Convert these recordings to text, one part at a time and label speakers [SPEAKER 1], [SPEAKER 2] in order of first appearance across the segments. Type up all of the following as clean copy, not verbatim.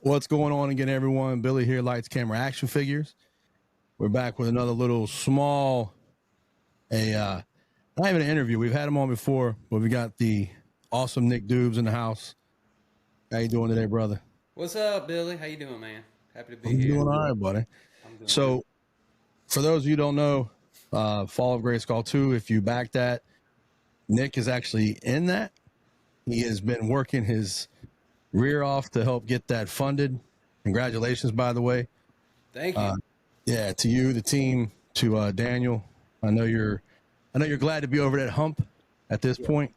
[SPEAKER 1] What's going on again, everyone? Billy here, Lights, Camera, Action Figures. We're back with another little small, not even an interview. We've had him on before, but we got the awesome Nick Doobs in the house. How you doing today, brother?
[SPEAKER 2] What's up, Billy? How you doing, man? Happy to be
[SPEAKER 1] I'm
[SPEAKER 2] here.
[SPEAKER 1] doing all right, buddy.
[SPEAKER 2] I'm doing
[SPEAKER 1] So, for those of you who don't know, Fall of Grayskull 2, if you back that, Nick is actually in that. He has been working his rear off to help get that funded. Congratulations, by the way.
[SPEAKER 2] Thank you.
[SPEAKER 1] Yeah, to you, the team, to Daniel. I know you're glad to be over that hump at this point.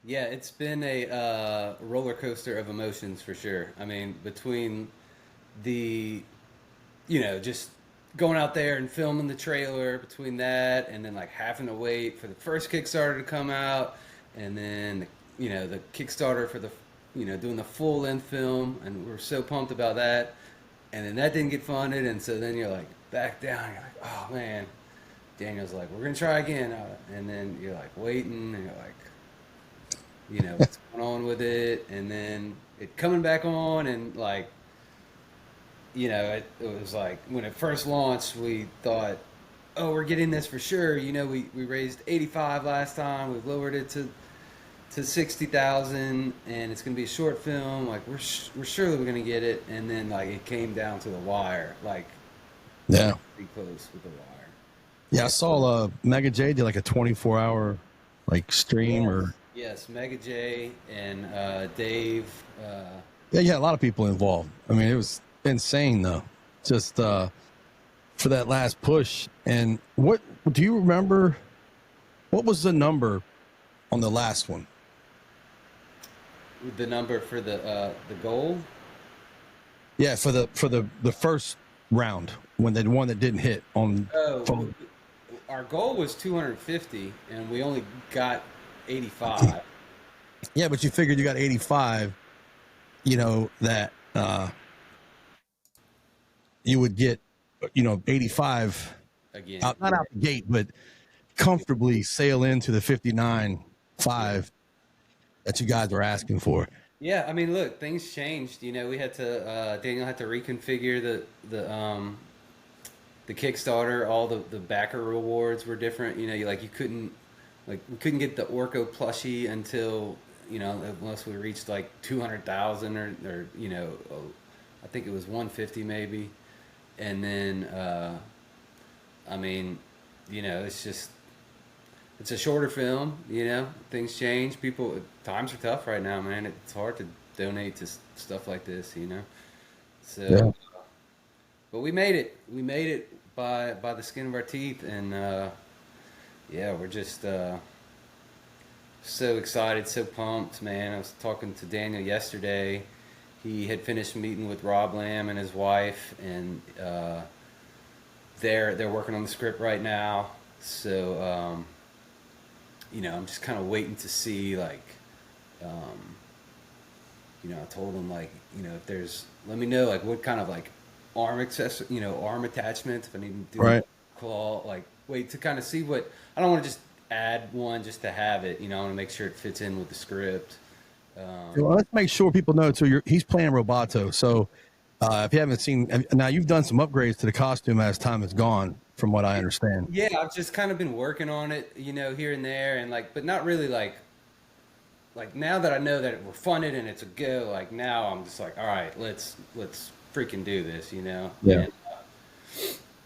[SPEAKER 2] Yeah, it's been a roller coaster of emotions for sure. I mean, between the, just going out there and filming the trailer, between that and then like having to wait for the first Kickstarter to come out, and then the Kickstarter for the, doing the full length film, and we're so pumped about that. And then that didn't get funded, and so then you're like back down. You're like, oh man. Daniel's like, we're gonna try again, and then you're like waiting, and you're like, what's going on with it, and then it coming back on, and like, it was like when it first launched, we thought, oh, we're getting this for sure. We raised 85 last time. We've lowered it to 60,000, and it's gonna be a short film. Like we're surely we're gonna get it, and then like it came down to the wire, like pretty close with the wire.
[SPEAKER 1] Yeah, I saw Mega J did like a 24-hour like stream or
[SPEAKER 2] yes, Mega J and Dave.
[SPEAKER 1] yeah, a lot of people involved. I mean, it was insane though. Just for that last push. And what do you remember? What was the number on the last one?
[SPEAKER 2] The number for the goal?
[SPEAKER 1] Yeah, for the first round when the one that didn't hit on.
[SPEAKER 2] Oh, our goal was 250, and we only got 85.
[SPEAKER 1] Yeah, but you figured you got 85. That you would get, 85
[SPEAKER 2] again,
[SPEAKER 1] not out the gate, but comfortably sail into the 59.5 that you guys were asking for.
[SPEAKER 2] Yeah, I mean, look, things changed. We had to Daniel had to reconfigure the Kickstarter. All the backer rewards were different. You couldn't we couldn't get the Orko plushie until unless we reached like 200,000 or I think it was 150 maybe, and then I mean, it's a shorter film. Things change. Times are tough right now, man. It's hard to donate to stuff like this. So.
[SPEAKER 1] Yeah.
[SPEAKER 2] But we made it. We made it by the skin of our teeth, and we're just so excited, so pumped, man. I was talking to Daniel yesterday. He had finished meeting with Rob Lamb and his wife, and they're working on the script right now. So I'm just kind of waiting to see like. I told him like if there's let me know like what kind of like arm arm attachments, if I need to do
[SPEAKER 1] Right.
[SPEAKER 2] claw, like wait to kind of see what. I don't want to just add one just to have it. I want to make sure it fits in with the script.
[SPEAKER 1] Well, let's make sure people know too. He's playing Roboto, so if you haven't seen, now you've done some upgrades to the costume as time has gone, from what I understand.
[SPEAKER 2] Yeah, I've just kind of been working on it, here and there, and like, but not really like now that I know that we're funded and it's a go. Like now, I'm just like, all right, let's freaking do this,
[SPEAKER 1] Yeah.
[SPEAKER 2] And,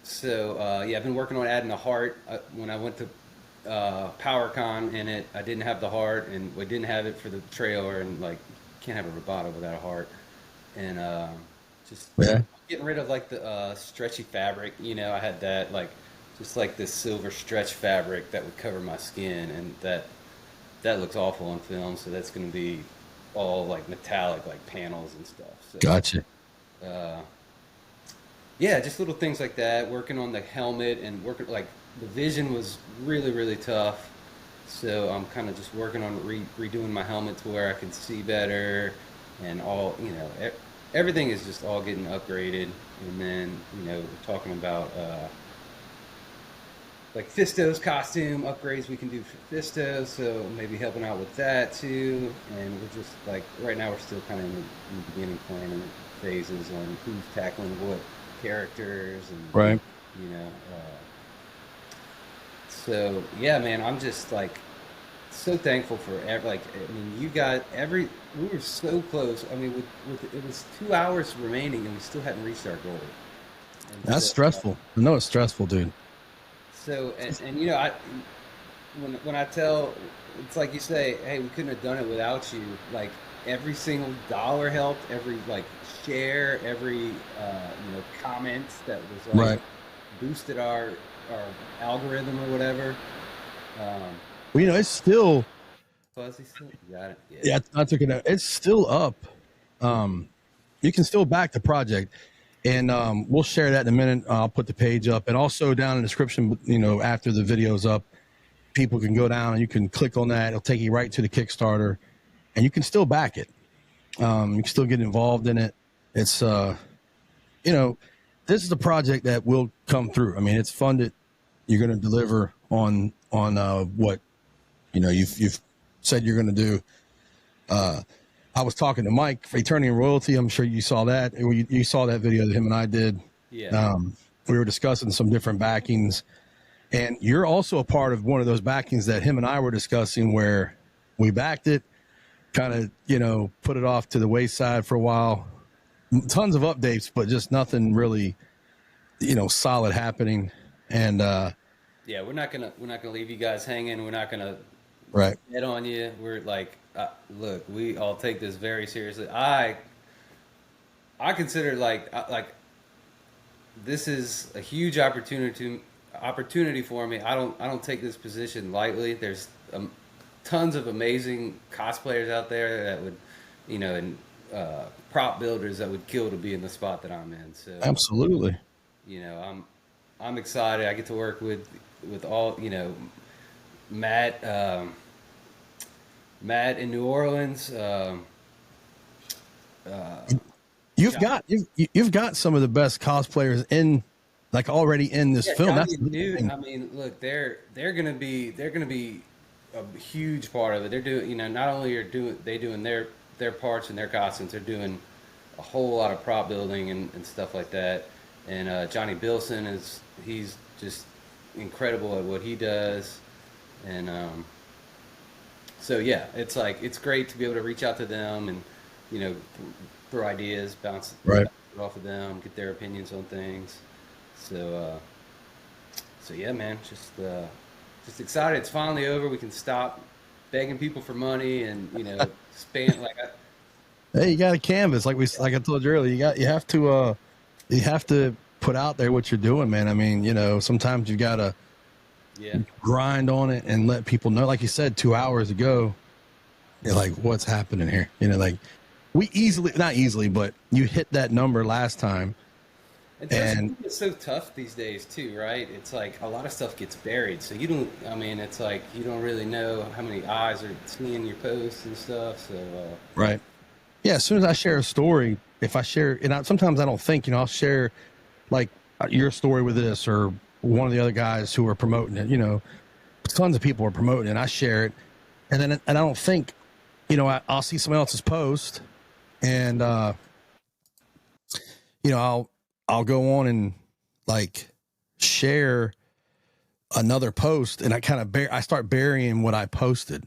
[SPEAKER 2] so I've been working on adding a heart. When I went to PowerCon in it, I didn't have the heart, and we didn't have it for the trailer, and like can't have a Roboto without a heart, and just getting rid of like the stretchy fabric. I had that like just like this silver stretch fabric that would cover my skin, and that looks awful on film. So that's going to be all like metallic, like panels and stuff. So,
[SPEAKER 1] Gotcha.
[SPEAKER 2] Yeah, just little things like that. Working on the helmet and working like the vision was really really tough. So I'm kind of just working on redoing my helmet to where I can see better, and all everything is just all getting upgraded. And then we're talking about like Fisto's costume upgrades we can do for Fisto, so maybe helping out with that too. And we're just like right now we're still kind of in the beginning planning phases on who's tackling what characters and
[SPEAKER 1] Right.
[SPEAKER 2] you know. So yeah, man, I'm just like so thankful for like I mean, you got every we were so close. I mean, with it was 2 hours remaining and we still hadn't reached our goal. And
[SPEAKER 1] That's stressful. I know it's stressful, dude.
[SPEAKER 2] and you know, when I tell, it's like you say, hey, we couldn't have done it without you. Like every single dollar helped, every like share, every comment that was like
[SPEAKER 1] Right.
[SPEAKER 2] boosted our algorithm or whatever.
[SPEAKER 1] Well, it's still,
[SPEAKER 2] Fuzzy still you got it. Yeah.
[SPEAKER 1] yeah, I took it out. It's still up. You can still back the project, and we'll share that in a minute. I'll put the page up, and also down in the description, after the video's up, people can go down and you can click on that. It'll take you right to the Kickstarter, and you can still back it. You can still get involved in it. It's, this is a project that will come through. I mean, it's funded. You're going to deliver on what, you've said you're going to do. I was talking to Mike for Eternity and Royalty. I'm sure you saw that. You saw that video that him and I did.
[SPEAKER 2] Yeah.
[SPEAKER 1] We were discussing some different backings, and you're also a part of one of those backings that him and I were discussing, where we backed it, kind of, put it off to the wayside for a while. Tons of updates, but just nothing really, solid happening. And
[SPEAKER 2] yeah, we're not gonna leave you guys hanging. We're not gonna
[SPEAKER 1] right.
[SPEAKER 2] head on you. We're like, look, we all take this very seriously. I consider like this is a huge opportunity for me. I don't take this position lightly. There's tons of amazing cosplayers out there that would, and prop builders that would kill to be in the spot that I'm in. So
[SPEAKER 1] Absolutely.
[SPEAKER 2] I'm excited. I get to work with all, Matt in New Orleans.
[SPEAKER 1] You've got some of the best cosplayers already in this film.
[SPEAKER 2] Johnny
[SPEAKER 1] That's
[SPEAKER 2] and Dude, I mean, look, they're gonna be a huge part of it. They're doing, not only are they doing their parts and their costumes, they're doing a whole lot of prop building and stuff like that. And Johnny Bilson he's just incredible at what he does. And so yeah, it's great to be able to reach out to them and throw ideas, bounce
[SPEAKER 1] right
[SPEAKER 2] it off of them, get their opinions on things. So yeah, man, just excited. It's finally over. We can stop begging people for money and spend
[SPEAKER 1] Hey, you got a canvas like I told you earlier. You have to put out there what you're doing, man. I mean, sometimes you gotta grind on it and let people know. Like you said, 2 hours ago, you're like, what's happening here? We not easily, but you hit that number last time.
[SPEAKER 2] And it's so tough these days too, right? It's like a lot of stuff gets buried, so it's like you don't really know how many eyes are seeing your posts and stuff. So
[SPEAKER 1] right, yeah. As soon as I share a story, if I share, and sometimes I don't think, I'll share like your story with this or one of the other guys who are promoting it. Tons of people are promoting it. And I share it, and I don't think, I'll see someone else's post, and I'll go on and like share another post, and I start burying what I posted.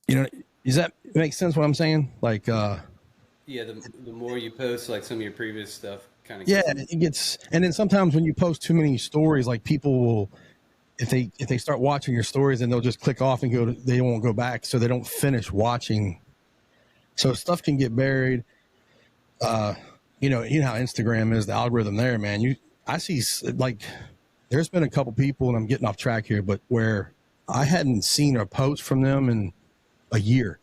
[SPEAKER 1] Does that make sense what I'm saying? Like,
[SPEAKER 2] yeah, the more you post, like some of your previous stuff kind of
[SPEAKER 1] it gets, and then sometimes when you post too many stories, like people will, if they start watching your stories, then they'll just click off and they won't go back. So they don't finish watching. So stuff can get buried. You know how Instagram is, the algorithm there, man. I see like there's been a couple people, and I'm getting off track here, but where I hadn't seen a post from them in a year.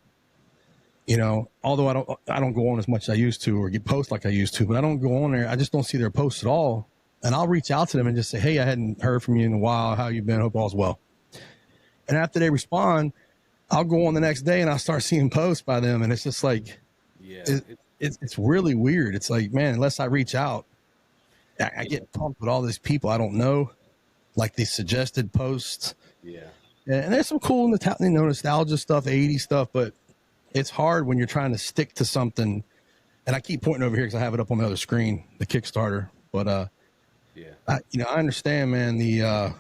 [SPEAKER 1] Although I don't go on as much as I used to, or get posts like I used to, but I don't go on there. I just don't see their posts at all. And I'll reach out to them and just say, hey, I hadn't heard from you in a while. How you been? Hope all's well. And after they respond, I'll go on the next day and I'll start seeing posts by them. And it's just like, it's really weird. It's like, man, unless I reach out, I get pumped with all these people I don't know, like these suggested posts.
[SPEAKER 2] Yeah.
[SPEAKER 1] And there's some cool, nostalgia stuff, 80s stuff, but it's hard when you're trying to stick to something and I keep pointing over here because I have it up on the other screen, the Kickstarter. But
[SPEAKER 2] Yeah.
[SPEAKER 1] I understand, man, the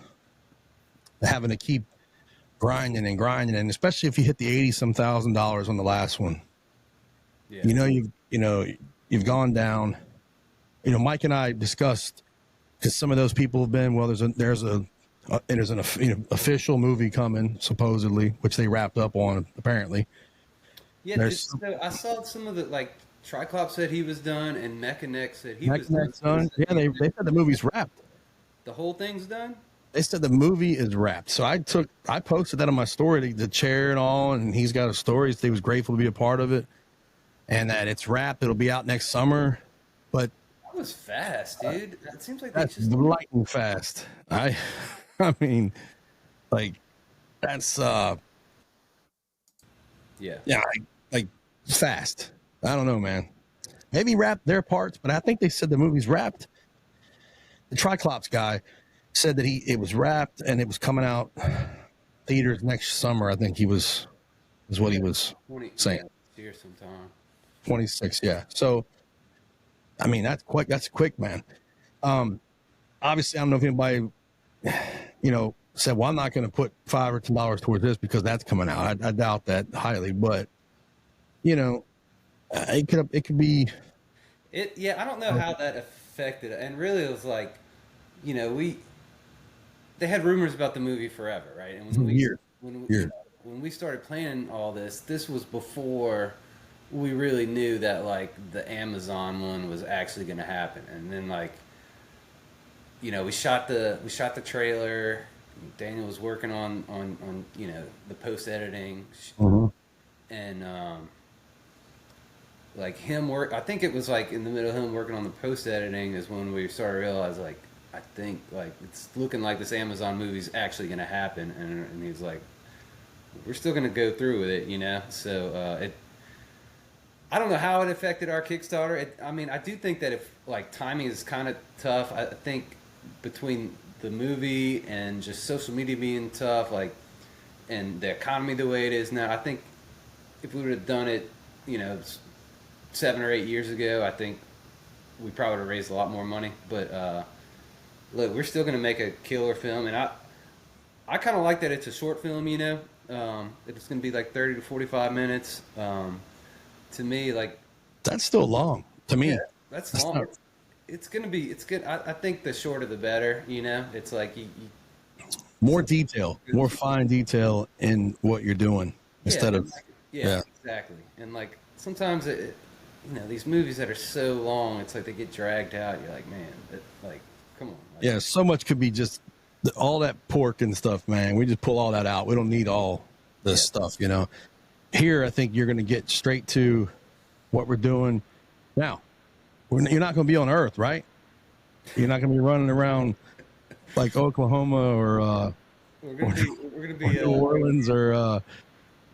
[SPEAKER 1] having to keep grinding, and especially if you hit the $80-some thousand on the last one.
[SPEAKER 2] Yeah.
[SPEAKER 1] You've gone down. Mike and I discussed, because some of those people have been, well, there's an official movie coming supposedly, which they wrapped up on apparently.
[SPEAKER 2] Yeah, I saw some of the, like, Triclops said he was done, and Mechaneck said he was
[SPEAKER 1] done. Yeah, they said the movie's wrapped.
[SPEAKER 2] The whole thing's done?
[SPEAKER 1] They said the movie is wrapped. So I posted that on my story, the chair and all, and he's got a story. He was grateful to be a part of it, and that it's wrapped. It'll be out next summer. But
[SPEAKER 2] that was fast, dude. It seems like
[SPEAKER 1] that's lightning fast. I mean, like, that's like fast. I don't know, man. Maybe wrapped their parts, but I think they said the movie's wrapped. The Triclops guy said that it was wrapped and it was coming out theaters next summer. I think is what he was saying.
[SPEAKER 2] Here sometime.
[SPEAKER 1] 26, yeah. So, I mean, that's quick, man. Obviously, I don't know if anybody, said, well, I'm not going to put $5 or $10 towards this because that's coming out. I doubt that highly, but it could be.
[SPEAKER 2] I don't know how that affected it. And really, it was like, they had rumors about the movie forever, right? And when we started planning all this was before we really knew that, like, the Amazon one was actually going to happen. And then, like, we shot the trailer. Daniel was working on the post editing, and like him work. I think it was like in the middle of him working on the post editing is when we started to realize, like, I think, like, it's looking like this Amazon movie's actually going to happen, and he's like, we're still going to go through with it, So I don't know how it affected our Kickstarter. I do think that if, like, timing is kind of tough. I think between the movie and just social media being tough, like, and the economy the way it is now, I think if we would have done it, 7 or 8 years ago, I think we probably would have raised a lot more money. But look, we're still going to make a killer film, and I kind of like that it's a short film. It's going to be like 30 to 45 minutes. To me, like,
[SPEAKER 1] that's still long. To me,
[SPEAKER 2] yeah, that's long. It's good. I think the shorter the better. It's like you
[SPEAKER 1] more detail, more fine detail in what you're doing instead of
[SPEAKER 2] exactly. And, like, sometimes these movies that are so long, it's like they get dragged out. You're like, man, like, come on. Like,
[SPEAKER 1] so much could be just all that pork and stuff, man. We just pull all that out. We don't need all this stuff, Here, I think you're going to get straight to what we're doing now. You're not going to be on Earth, right? You're not going to be running around like Oklahoma or
[SPEAKER 2] we're going to be
[SPEAKER 1] New Orleans or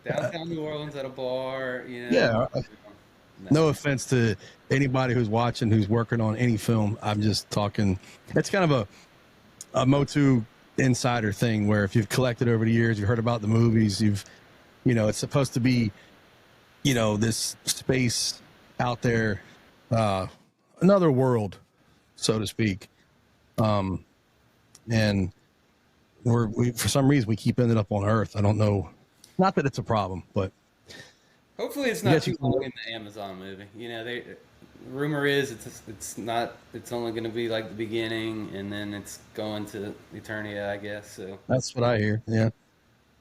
[SPEAKER 2] downtown New Orleans at a bar.
[SPEAKER 1] Yeah. No offense to anybody who's watching, who's working on any film. I'm just talking. It's kind of a Motu insider thing where if you've collected over the years, you've heard about the movies, it's supposed to be, this space out there, another world, so to speak. And we for some reason we keep ending up on Earth. I don't know. Not that it's a problem, but
[SPEAKER 2] hopefully it's not too long in the Amazon movie. Rumor is it's only going to be like the beginning, and then it's going to Eternia, I guess. So
[SPEAKER 1] that's what I hear. Yeah.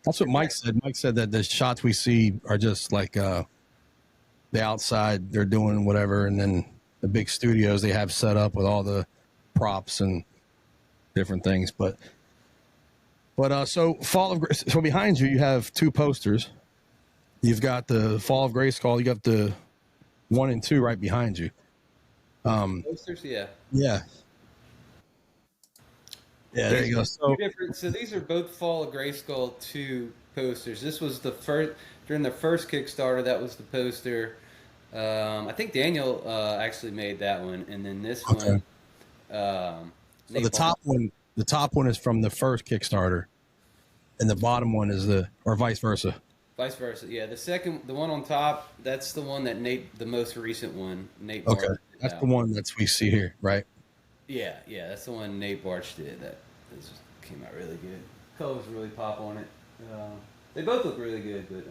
[SPEAKER 1] That's what Mike said. Mike said that the shots we see are just like the outside, they're doing whatever, and then the big studios they have set up with all the props and different things. But so so behind you have two posters. You've got the Fall of Grayskull. You got the 1 and 2 right behind you.
[SPEAKER 2] Posters, yeah.
[SPEAKER 1] Yeah. Yeah, there you go.
[SPEAKER 2] So these are both Fall of Grayskull 2 posters. This was the first, during the first Kickstarter, that was the poster. I think Daniel actually made that one, and then this one. So
[SPEAKER 1] the top one is from the first Kickstarter, and the bottom one is or vice versa.
[SPEAKER 2] Vice versa. Yeah, the one on top, that's the one that the most recent one, Nate
[SPEAKER 1] Okay,
[SPEAKER 2] Barch did
[SPEAKER 1] that's the
[SPEAKER 2] out.
[SPEAKER 1] one that we see here, right?
[SPEAKER 2] Yeah, yeah, that's the one Nate Barch did. Came out really good. Colors really pop on it. They both look really good, but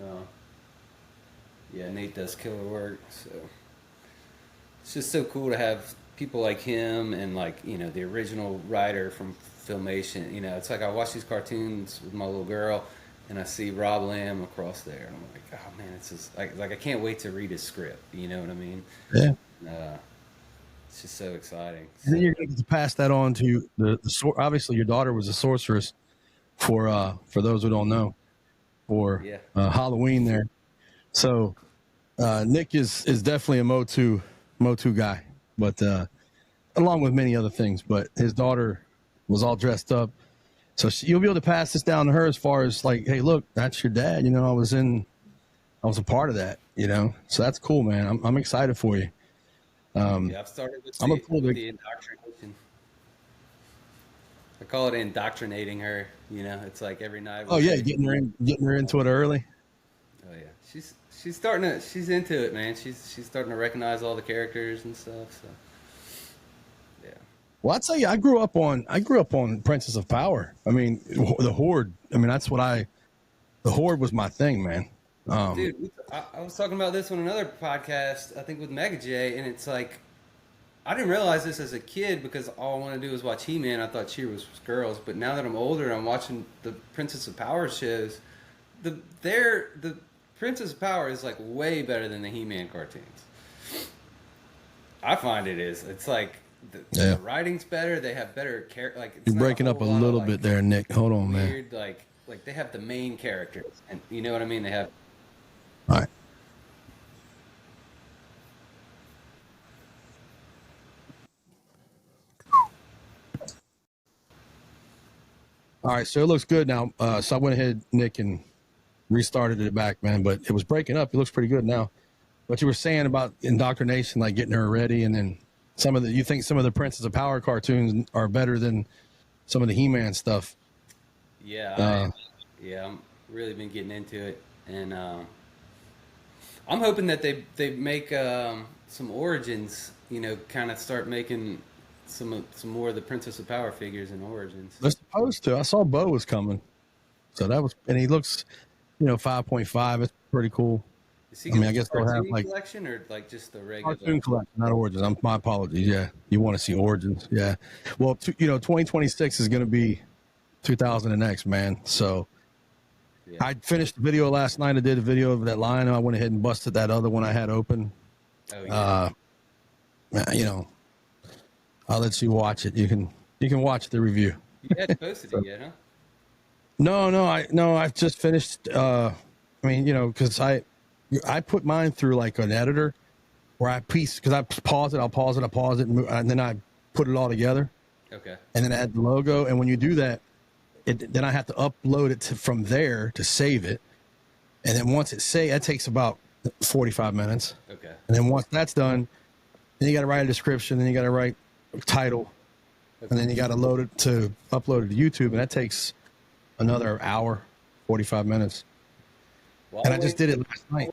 [SPEAKER 2] yeah, Nate does killer work. So it's just so cool to have people like him and like the original writer from Filmation. It's like I watch these cartoons with my little girl, and I see Rob Lamb across there, and I'm like, oh man, it's just like I can't wait to read his script. You know what I mean?
[SPEAKER 1] Yeah.
[SPEAKER 2] Uh, it's just so exciting.
[SPEAKER 1] And then you're going to pass that on to obviously your daughter was a sorceress for those who don't know, for
[SPEAKER 2] Yeah.
[SPEAKER 1] Halloween there. So Nick is definitely a Motu guy, but along with many other things. But his daughter was all dressed up, so you'll be able to pass this down to her as far as like, hey, look, that's your dad. I was a part of that. So that's cool, man. I'm excited for you.
[SPEAKER 2] Yeah, I've started with the indoctrination. I call it indoctrinating her. It's like every night.
[SPEAKER 1] Oh yeah, getting her into it early.
[SPEAKER 2] Oh yeah, she's into it, man. She's starting to recognize all the characters and stuff. So yeah.
[SPEAKER 1] Well, I'll tell you, I grew up on Princess of Power. I mean, the Horde. I mean, the Horde was my thing, man.
[SPEAKER 2] Dude, I was talking about this on another podcast, I think with Mega J, and it's like, I didn't realize this as a kid because all I wanted to do was watch He-Man. I thought She was girls, but now that I'm older, I'm watching the Princess of Power shows. The Princess of Power is like way better than the He-Man cartoons. I find it is. It's like the writing's better. They have better character. Like
[SPEAKER 1] you're breaking up a little bit there, Nick. Hold on,
[SPEAKER 2] weird,
[SPEAKER 1] man.
[SPEAKER 2] Like they have the main characters, and you know what I mean. They have.
[SPEAKER 1] All right. All right, so it looks good now. So I went ahead, Nick, and restarted it back, man. But it was breaking up. It looks pretty good now. What you were saying about indoctrination, like getting her ready, and then you think some of the Princess of Power cartoons are better than some of the He-Man stuff.
[SPEAKER 2] Yeah, I'm really been getting into it, and I'm hoping that they make some Origins. Kind of start making some more of the Princess of Power figures in Origins.
[SPEAKER 1] They're supposed to. I saw Bo was coming, so that was, and he looks, 5.5. It's pretty cool. I guess they'll have like
[SPEAKER 2] collection or like just the regular
[SPEAKER 1] cartoon collection, not Origins. My apologies. Yeah, you want to see Origins? Yeah. Well, 2026 is going to be 2000X, man. So yeah. I finished the video last night. I did a video of that line, and I went ahead and busted that other one I had open.
[SPEAKER 2] Oh yeah.
[SPEAKER 1] I'll let you watch it. You can watch the review.
[SPEAKER 2] You hadn't posted it yet, huh?
[SPEAKER 1] No, I've just finished. Because I put mine through like an editor where because I pause it, I'll pause it, and then I put it all together.
[SPEAKER 2] Okay.
[SPEAKER 1] And then I add the logo, and when you do that, then I have to upload it from there to save it, and then once it's saved, that takes about 45 minutes.
[SPEAKER 2] Okay.
[SPEAKER 1] And then once that's done, then you got to write a description, then you got to write a title, and then you got to upload it to YouTube, and that takes another hour, 45 minutes. Well, and I just did it last night.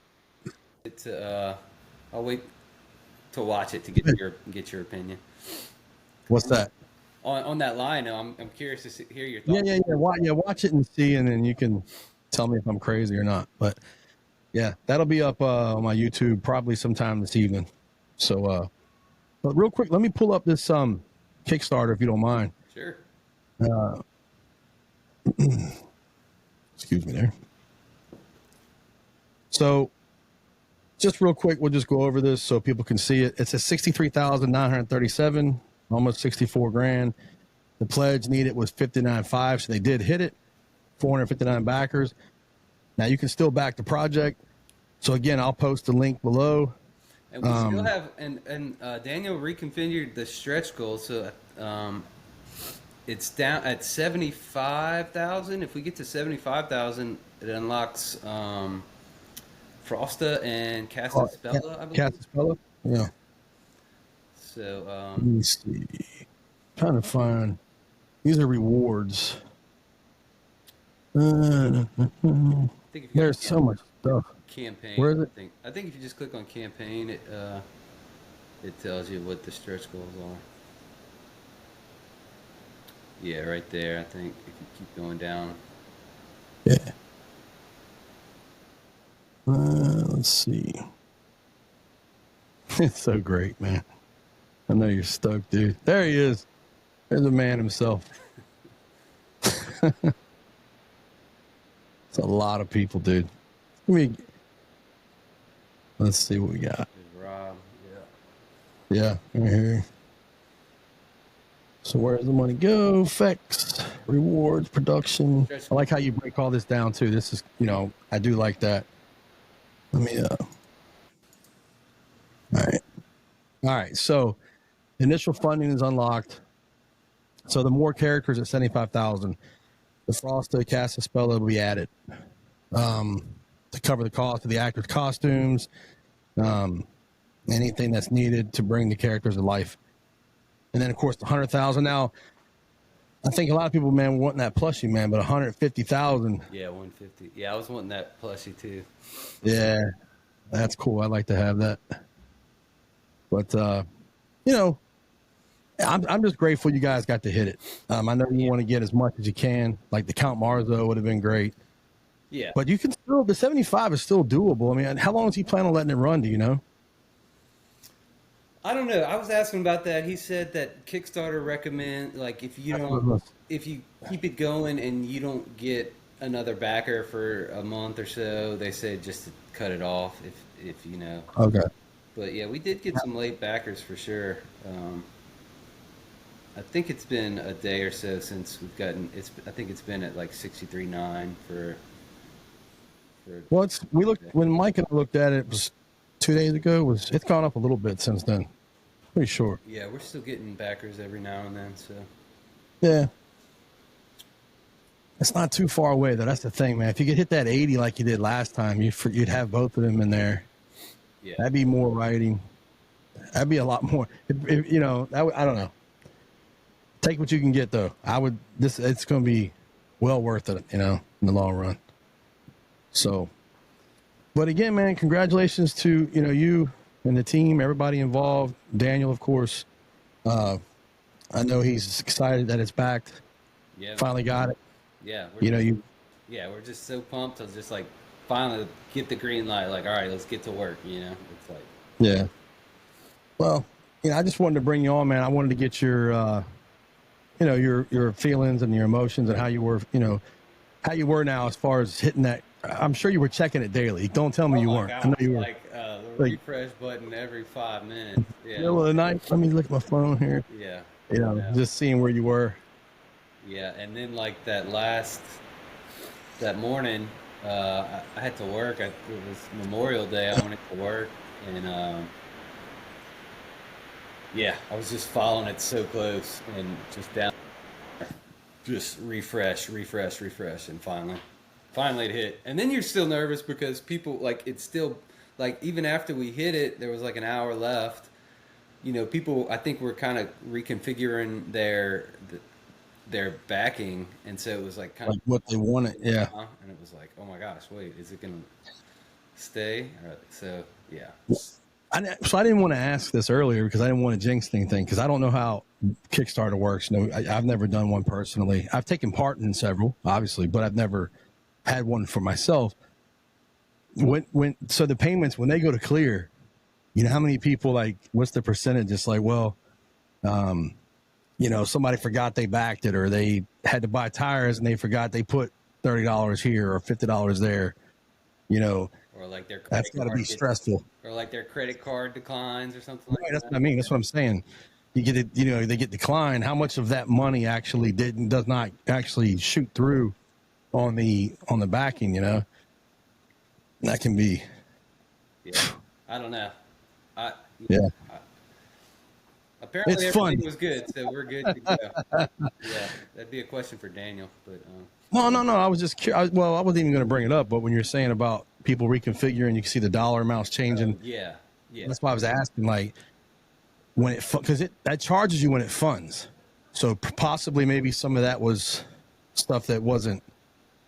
[SPEAKER 2] I'll wait to watch it to get your opinion.
[SPEAKER 1] What's that?
[SPEAKER 2] On that line, I'm curious to hear your thoughts.
[SPEAKER 1] Yeah. Watch it and see, and then you can tell me if I'm crazy or not. But yeah, that'll be up on my YouTube probably sometime this evening. So, but real quick, let me pull up this Kickstarter if you don't mind.
[SPEAKER 2] Sure.
[SPEAKER 1] Excuse me there. So, just real quick, we'll just go over this so people can see it. It's a 63,937, almost 64 grand. The pledge needed was 59.5, so they did hit it. 459 backers. Now you can still back the project. So again, I'll post the link below.
[SPEAKER 2] And we still have, and Daniel reconfigured the stretch goal, so it's down at 75,000. If we get to 75,000, it unlocks Frosta and Casaspella, I believe.
[SPEAKER 1] Casaspella? Yeah.
[SPEAKER 2] So,
[SPEAKER 1] let me see. Trying to find, these are rewards. There's so much stuff.
[SPEAKER 2] campaign.
[SPEAKER 1] Where is it?
[SPEAKER 2] I think if you just click on campaign, it tells you what the stretch goals are. Yeah, right there. I think if you keep going down.
[SPEAKER 1] Yeah. Let's see. It's so great, man. I know you're stoked, dude. There he is. There's the man himself. It's a lot of people, dude. Let's see what we got.
[SPEAKER 2] There's Rob.
[SPEAKER 1] Yeah, right here. So where does the money go? Effects, rewards, production. I like how you break all this down too. This is, I do like that. Let me, all right. So initial funding is unlocked. So the more characters at 75,000, the Frosta cast a spell will be added to cover the cost of the actors' costumes, anything that's needed to bring the characters to life. And then, of course, the 100,000. Now, I think a lot of people, man, were wanting that plushie, man, but 150,000.
[SPEAKER 2] Yeah, 150. Yeah, I was wanting that plushie too.
[SPEAKER 1] Yeah, that's cool. I'd like to have that. But, I'm just grateful you guys got to hit it. I know you want to get as much as you can. Like the Count Marzo would have been great.
[SPEAKER 2] Yeah.
[SPEAKER 1] But you can still, the 75 is still doable. I mean, how long is he planning on letting it run? Do you know?
[SPEAKER 2] I don't know. I was asking about that. He said that Kickstarter recommend, like, if you keep it going and you don't get another backer for a month or so, they said just to cut it off if you know.
[SPEAKER 1] Okay.
[SPEAKER 2] But yeah, we did get some late backers for sure. I think it's been a day or so since we've gotten. I think it's been at like 63.9 for.
[SPEAKER 1] Well, when Mike and I looked at it, it was 2 days ago. It's gone up a little bit since then. Pretty sure.
[SPEAKER 2] Yeah, we're still getting backers every now and then. So.
[SPEAKER 1] Yeah. It's not too far away though. That's the thing, man. If you could hit that 80 like you did last time, you'd have both of them in there.
[SPEAKER 2] Yeah.
[SPEAKER 1] That'd be more writing. That'd be a lot more. I don't know. Take what you can get though. It's going to be well worth it, in the long run. So, but again, man, congratulations to, you and the team, everybody involved. Daniel, of course. I know he's excited that it's backed.
[SPEAKER 2] Yeah.
[SPEAKER 1] Finally got it.
[SPEAKER 2] Yeah.
[SPEAKER 1] We're
[SPEAKER 2] just so pumped. I was just like, finally get the green light. Like, all right, let's get to work. It's like.
[SPEAKER 1] Yeah. Well, I just wanted to bring you on, man. I wanted to get your, your feelings and your emotions and how you were now as far as hitting that. I'm sure you were checking it daily. Don't tell me you weren't.
[SPEAKER 2] Gosh,
[SPEAKER 1] I know you were.
[SPEAKER 2] Like the refresh button every 5 minutes. Yeah.
[SPEAKER 1] Middle of the night. Let me look at my phone here.
[SPEAKER 2] Yeah.
[SPEAKER 1] Just seeing where you were.
[SPEAKER 2] Yeah, and then like that morning, I had to work. It was Memorial Day. I went to work, and I was just following it so close and just down, just refresh, and finally it hit. And then you're still nervous because people, like, it's still, like, even after we hit it, there was like an hour left. People, I think, were kind of reconfiguring their backing, and so it was like kind of
[SPEAKER 1] what they wanted. Yeah.
[SPEAKER 2] And it was like, oh my gosh, wait, is it gonna stay? So yeah.
[SPEAKER 1] So I didn't want to ask this earlier because I didn't want to jinx anything because I don't know how Kickstarter works. I've never done one personally. I've taken part in several, obviously, but I've never had one for myself. So the payments, when they go to clear, how many people, like, what's the percentage? It's like, well, somebody forgot they backed it, or they had to buy tires and they forgot they put $30 here or $50 there,
[SPEAKER 2] or like their credit
[SPEAKER 1] that's got to be stressful.
[SPEAKER 2] Or like their credit card declines or something like that.
[SPEAKER 1] That's what I mean. That's what I'm saying. You get it, they get declined. How much of that money actually does not actually shoot through on the backing, That can be.
[SPEAKER 2] Yeah. I don't know. Apparently
[SPEAKER 1] it's
[SPEAKER 2] everything
[SPEAKER 1] fun.
[SPEAKER 2] was good, so we're good to go. Yeah, that'd be a question for Daniel, but.
[SPEAKER 1] No. I was just curious. Well, I wasn't even going to bring it up, but when you're saying about people reconfiguring, you can see the dollar amounts changing.
[SPEAKER 2] Yeah.
[SPEAKER 1] That's why I was asking, like, because that charges you when it funds. So possibly maybe some of that was stuff that wasn't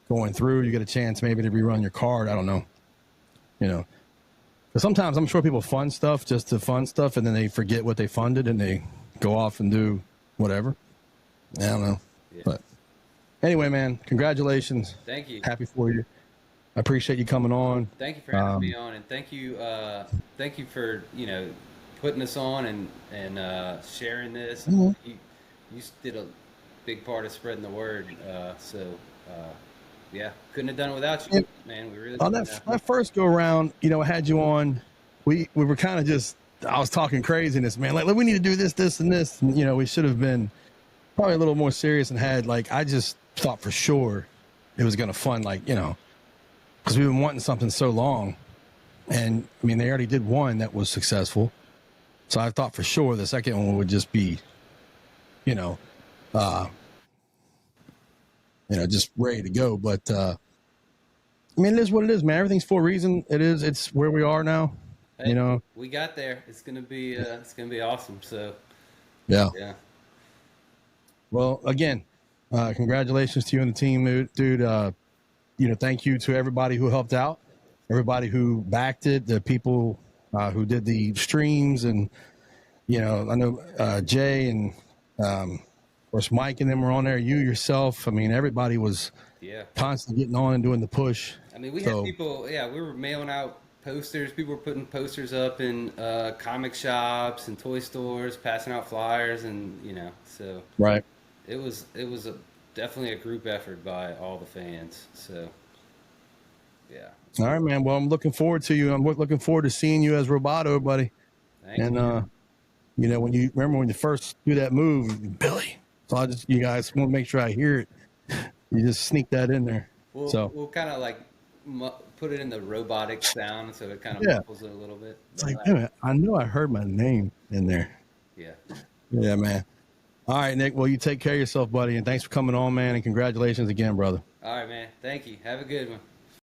[SPEAKER 1] going through. You get a chance maybe to rerun your card. I don't know. you know, because sometimes I'm sure people fund stuff just to fund stuff, and then they forget what they funded and they go off and do whatever. I don't know.
[SPEAKER 2] Yeah.
[SPEAKER 1] But anyway, man, congratulations.
[SPEAKER 2] Thank you.
[SPEAKER 1] Happy for you. I appreciate you coming on.
[SPEAKER 2] Thank you for having me on, and thank you for putting us on and sharing this.
[SPEAKER 1] Mhm.
[SPEAKER 2] You did a big part of spreading the word. Yeah, couldn't have done it without you, man. We really
[SPEAKER 1] On that first go around, I had you on. We were kind of just, I was talking craziness, man. Like, we need to do this, this, and this. And, we should have been probably a little more serious and had, like, I just thought for sure it was going to fund, like, because we've been wanting something so long. And I mean, they already did one that was successful. So I thought for sure the second one would just be, just ready to go. But, I mean, it is what it is, man. Everything's for a reason. It's where we are now.
[SPEAKER 2] Hey, we got there. It's going to be awesome. So,
[SPEAKER 1] yeah. Well, again, congratulations to you and the team, dude. Thank you to everybody who helped out, everybody who backed it, the people who did the streams, and I know Jay and of course Mike and them were on there. You yourself, I mean, everybody was constantly getting on and doing the push.
[SPEAKER 2] I mean, we had people. Yeah, we were mailing out posters. People were putting posters up in comic shops and toy stores, passing out flyers, and so
[SPEAKER 1] right.
[SPEAKER 2] It was definitely a group effort by all the fans. So, yeah.
[SPEAKER 1] All right, man. Well, I'm looking forward to you. I'm looking forward to seeing you as Roboto, buddy.
[SPEAKER 2] Thank
[SPEAKER 1] you. When you first do that move, Billy. So you guys want to make sure I hear it. You just sneak that in there.
[SPEAKER 2] We'll kind of like put it in the robotic sound, so it kind of muffles it a little bit.
[SPEAKER 1] It's like, man, I know I heard my name in there.
[SPEAKER 2] Yeah.
[SPEAKER 1] Yeah, man. All right, Nick. Well, you take care of yourself, buddy, and thanks for coming on, man, and congratulations again, brother.
[SPEAKER 2] All right, man. Thank you. Have a good one.